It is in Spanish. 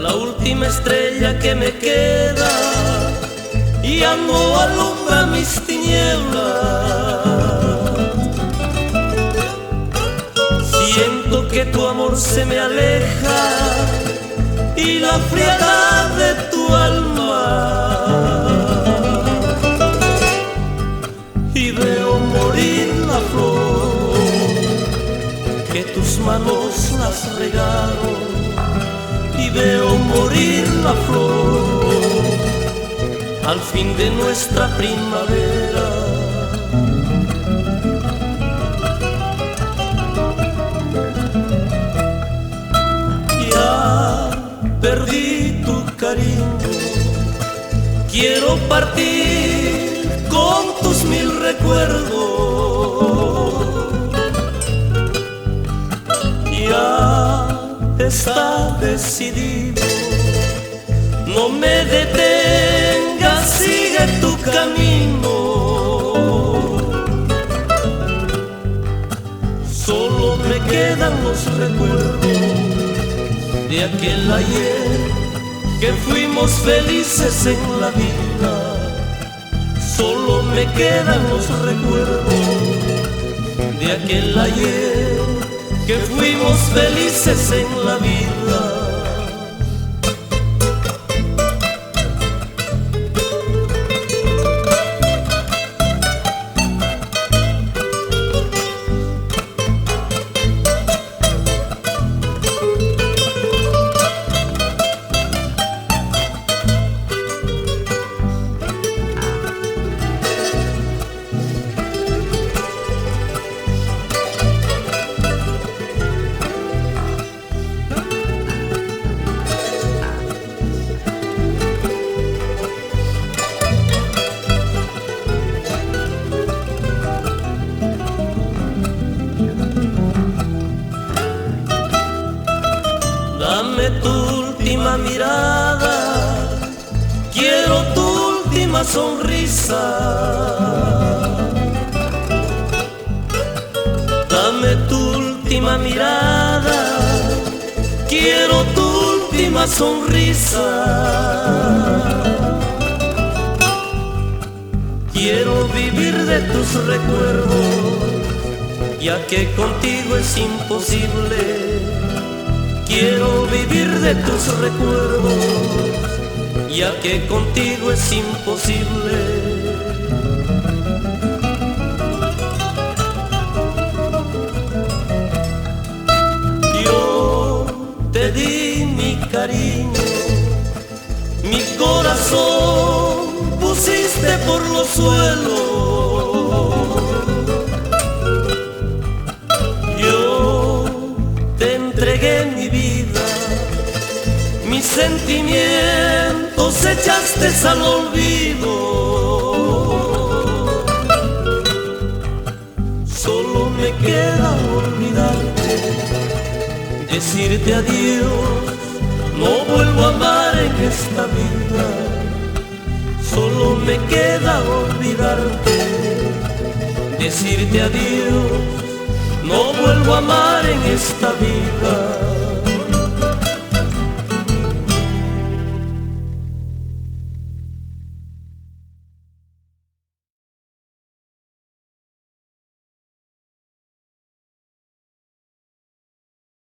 La última estrella que me queda ya no alumbra mis tinieblas. Siento que tu amor se me aleja y la frialdad de tu alma, y veo morir la flor que tus manos las regaron, y veo morir la flor al fin de nuestra primavera. Ya perdí tu cariño, quiero partir con tus mil recuerdos. Ya está decidido, no me detengas, sigue tu camino. Solo me quedan los recuerdos de aquel ayer que fuimos felices en la vida. Solo me quedan los recuerdos de aquel ayer que fuimos felices en la vida. Dame tu última mirada, quiero tu última sonrisa. Dame tu última mirada, quiero tu última sonrisa. Quiero vivir de tus recuerdos, ya que contigo es imposible. Quiero vivir de tus recuerdos, ya que contigo es imposible. Yo te di mi cariño, mi corazón pusiste por los suelos. Mi vida, mis sentimientos echaste al olvido. Solo me queda olvidarte, decirte adiós, no vuelvo a amar en esta vida. Solo me queda olvidarte, decirte adiós, no vuelvo a amar en esta vida.